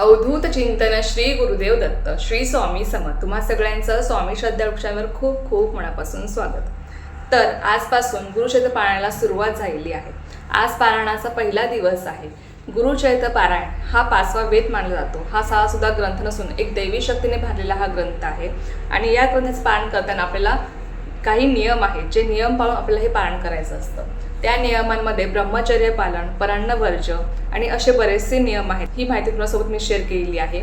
अवधूत चिंतन श्री गुरुदेव दत्त श्री स्वामी समर्थ। तुम्हा सगळ्यांचं स्वामी श्रद्धा वृक्षांवर खूप खूप मनापासून स्वागत। तर आजपासून गुरुचरित्र पारायणाला सुरुवात झालेली आहे। आज पारायणाचा पहिला दिवस आहे। गुरुचरित्र पारायण हा 5वा वेद मानला जातो। हा साधा सुद्धा ग्रंथ नसून एक दैवी शक्तीने भरलेला हा ग्रंथ आहे आणि या ग्रंथाचे पारायण करताना आपल्याला काही नियम आहेत, जे नियम पाळून आपल्याला हे पारायण करायचं असतं। त्या नियमांमध्ये ब्रह्मचर्य पालन, परान्न वर्ज्य आणि असे बरेचसे नियम आहेत। ही माहिती तुमच्यासोबत मी शेअर केलेली आहे।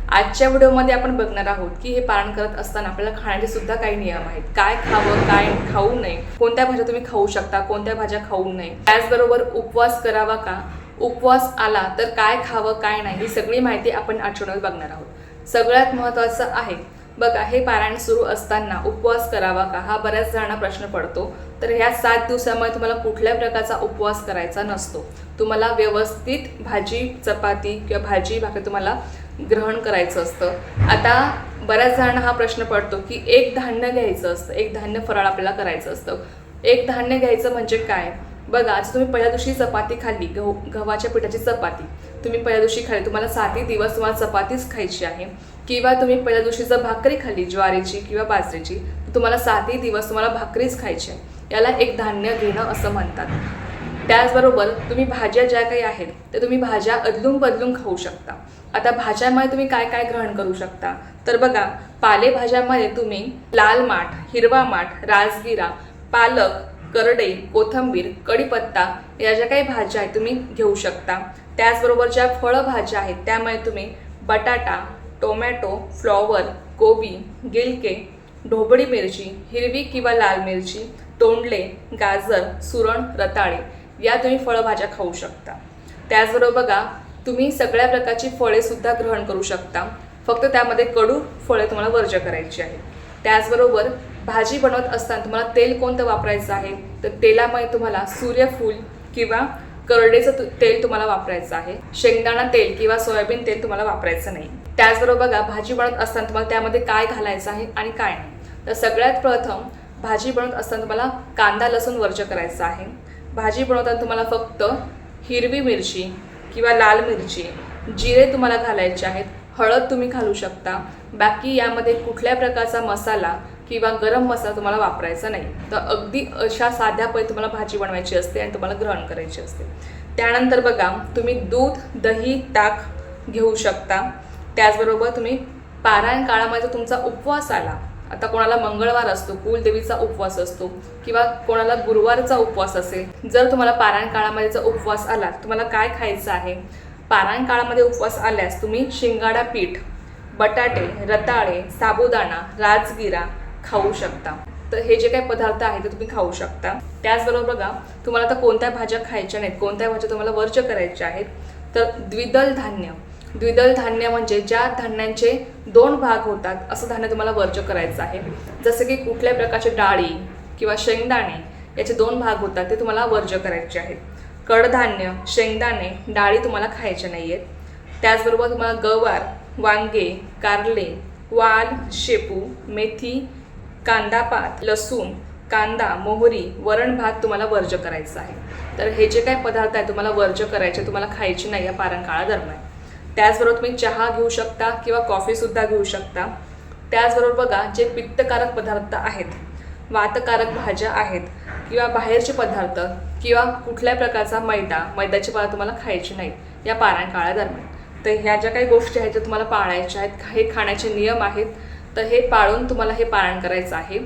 आजच्या व्हिडिओमध्ये आपण बघणार आहोत की हे पारायण करत असताना आपल्याला खाण्याचे सुद्धा काही नियम आहेत। काय खावं, काय खाऊ नये, कोणत्या भाज्या तुम्ही खाऊ शकता, कोणत्या भाज्या खाऊ नये, त्याचबरोबर उपवास करावा का, उपवास आला तर काय खावं काय नाही, ही सगळी माहिती आपण आजच्या व्हिडिओत बघणार आहोत। सगळ्यात महत्त्वाचं आहे बघा, हे पारायण सुरू असताना उपवास करावा का हा बऱ्याच जणांना प्रश्न पडतो। तर ह्या 7 दिवसामध्ये तुम्हाला कुठल्या प्रकारचा उपवास करायचा नसतो। तुम्हाला व्यवस्थित भाजी चपाती किंवा भाजी भाकरी तुम्हाला ग्रहण करायचं असतं। आता बऱ्याच जणांना हा प्रश्न पडतो की एक धान्य घ्यायचं असतं, एक धान्य फराळ आपल्याला करायचं असतं। एक धान्य घ्यायचं म्हणजे काय बघा, आज तुम्ही पहिल्या दिवशी चपाती खाल्ली, गव्हाच्या पिठाची चपाती तुम्ही पहिल्या दिवशी खाल्ली, तुम्हाला 7 दिवस तुम्हाला चपातीच खायची आहे। किंवा तुम्ही पहिल्या दिवशी जर भाकरी खाल्ली ज्वारीची किंवा बाजरीची, तर तुम्हाला 7 दिवस तुम्हाला भाकरीच खायची आहे। याला एक धान्य घेणं असं म्हणतात। त्याचबरोबर तुम्ही भाज्या ज्या काही आहेत ते तुम्ही भाज्या अदलून बदलून खाऊ शकता। आता भाज्यामध्ये तुम्ही काय काय ग्रहण करू शकता तर बघा, पालेभाज्यामध्ये तुम्ही लाल माठ, हिरवा माठ, राजगिरा, पालक, करडे, कोथिंबीर, कढीपत्ता या ज्या काही भाज्या आहेत तुम्ही घेऊ शकता। त्याचबरोबर ज्या फळभाज्या आहेत त्यामध्ये तुम्ही बटाटा, टोमॅटो, फ्लॉवर, कोबी, गिलके, ढोबळी मिरची, हिरवी किंवा लाल मिरची, तोंडले, गाजर, सुरण, रताळे या तुम्ही फळभाज्या खाऊ शकता। त्याचबरोबर बघा, तुम्ही सगळ्या प्रकारची फळे सुद्धा ग्रहण करू शकता, फक्त त्यामध्ये कडू फळे तुम्हाला वर्ज्य करायची आहे। त्याचबरोबर भाजी बनवत असताना तुम्हाला तेल कोणतं वापरायचं आहे तर तेलामध्ये तुम्हाला सूर्यफूल किंवा करडेचं तेल तुम्हाला वापरायचं आहे। शेंगदाणा तेल किंवा सोयाबीन तेल तुम्हाला वापरायचं नाही। त्याचबरोबर बघा, भाजी बनवत असताना तुम्हाला त्यामध्ये काय घालायचं आहे आणि काय नाही। तर सगळ्यात प्रथम भाजी बनवत असताना तुम्हाला कांदा लसूण वर्ज्य करायचा आहे। भाजी बनवताना तुम्हाला फक्त हिरवी मिरची किंवा लाल मिरची, जिरे तुम्हाला घालायचे आहेत, हळद तुम्ही घालू शकता। बाकी यामध्ये कुठल्या प्रकारचा मसाला किंवा गरम मसाला तुम्हाला वापरायचा नाही। तर अगदी अशा साध्या पद्धतीने तुम्हाला भाजी बनवायची असते आणि तुम्हाला ग्रहण करायची असते। त्यानंतर बघा, तुम्ही दूध, दही, ताक घेऊ शकता। त्याचबरोबर तुम्ही पारायण काळामध्ये तुमचा उपवास आला, आता कोणाला मंगळवार असतो, कुलदेवीचा उपवास असतो किंवा कोणाला गुरुवारचा उपवास असेल, जर तुम्हाला पारायण काळामध्ये जर उपवास आला तुम्हाला काय खायचं आहे। पारायण काळामध्ये उपवास आल्यास तुम्ही शिंगाडा पीठ, बटाटे, रताळे, साबुदाणा, राजगिरा खाऊ शकता। तर हे जे काही पदार्थ आहेत ते तुम्ही खाऊ शकता। त्याचबरोबर बघा, तुम्हाला आता कोणत्या भाज्या खायच्या नाहीत, कोणत्या भाज्या तुम्हाला वर्ज्य करायच्या आहेत तर द्विदल धान्य। द्विदल धान्य म्हणजे ज्या धान्यांचे 2 भाग होतात असं धान्य तुम्हाला वर्ज्य करायचं आहे। जसं की कुठल्या प्रकारचे डाळी किंवा शेंगदाणे याचे 2 भाग होतात ते तुम्हाला वर्ज्य करायचे आहेत। कडधान्य, शेंगदाणे, डाळी तुम्हाला खायचे नाही आहेत। त्याचबरोबर तुम्हाला गवार, वांगे, कारले, वाल, शेपू, मेथी, कांदापात, लसूण, कांदा, मोहरी, वरण भात तुम्हाला वर्ज्य करायचं आहे। तर हे जे काही पदार्थ आहेत तुम्हाला वर्ज्य करायचे, तुम्हाला खायचे नाही या पारायण काळादरम्यान। त्याचबरोबर तुम्ही चहा घेऊ शकता किंवा कॉफीसुद्धा घेऊ शकता। त्याचबरोबर बघा, जे पित्तकारक पदार्थ आहेत, वातकारक भाज्या आहेत किंवा बाहेरचे पदार्थ किंवा कुठल्या प्रकारचा मैद्याचे पदार्थ तुम्हाला खायचे नाहीत या पारायण काळादरम्यान। तर ह्या ज्या काही गोष्टी आहेत त्या तुम्हाला पाळायच्या आहेत, हे खाण्याचे नियम आहेत, तर हे पाळून तुम्हाला हे पारायण करायचं आहे।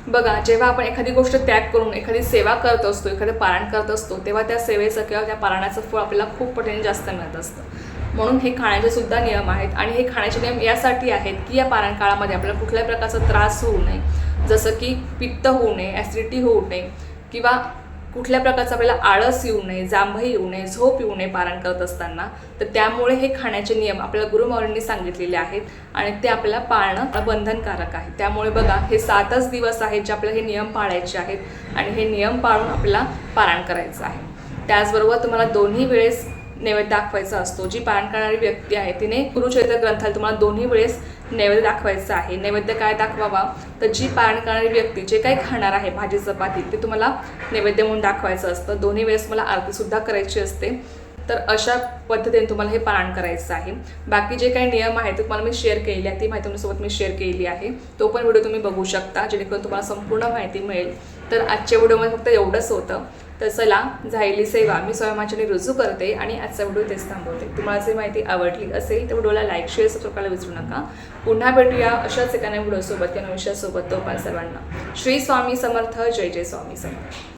बघा, जेव्हा आपण एखादी गोष्ट त्याग करून एखादी सेवा करत असतो, एखादं पारायण करत असतो, तेव्हा त्या सेवेचं किंवा त्या पारायणाचं फळ आपल्याला खूप पटीने जास्त मिळत असतं। म्हणून हे खाण्याचे सुद्धा नियम आहेत आणि हे खाण्याचे नियम यासाठी आहेत की या पारायण काळामध्ये आपल्याला कुठल्याही प्रकारचा त्रास होऊ नये, जसं की पित्त होऊ नये, ॲसिडिटी होऊ नये किंवा कुठल्या प्रकारचा आपल्याला आळस येऊ नये, जांभई येऊ नये, झोप येऊ नये पारायण करत असताना। तर त्यामुळे हे खाण्याचे नियम आपल्याला गुरुमाऊलींनी सांगितलेले आहेत आणि ते आपल्याला पाळणं बंधनकारक आहे। त्यामुळे बघा, हे 7च दिवस आहेत जे आपल्याला हे नियम पाळायचे आहेत आणि हे नियम पाळून आपल्याला पारायण करायचं आहे। त्याचबरोबर तुम्हाला दोन्ही वेळेस नैवेद्य दाखवायचा असतो। जी पारायण करणारी व्यक्ती आहे तिने गुरुचरित्र ग्रंथाला तुम्हाला दोन्ही वेळेस नैवेद्य दाखवायचं आहे। नैवेद्य काय दाखवावा तर जी पारायण करणारी व्यक्ती जे काही खाणार आहे भाजी चपाती ते तुम्हाला नैवेद्य म्हणून दाखवायचं असतं। दोन्ही वेळेस मला आरतीसुद्धा करायची असते। तर अशा पद्धतीने तुम्हाला हे पारायण करायचं आहे. बाकी जे काही नियम आहेत ते तुम्हाला मी शेअर केलेले आहे, ती माहिती तुमच्यासोबत मी शेअर केलेली आहे. तो पण व्हिडिओ तुम्ही बघू शकता जेणेकरून तुम्हाला संपूर्ण माहिती मिळेल. तर आजच्या व्हिडिओमध्ये फक्त एवढंच होतं. तर चला, झालेली सेवा मी स्वयंमाच्याने रुजू करते आणि आजचा व्हिडिओ इथेच थांबवते. तुम्हाला जर माहिती आवडली असेल तर व्हिडिओला लाईक, शेअर, सबस्क्राईब करायला विसरू नका. पुन्हा भेटूया अशाच एका व्हिडिओसोबत किंवा विषयासोबत. तोपर्यंत सर्वांना श्री स्वामी समर्थ. जय जय स्वामी समर्थ.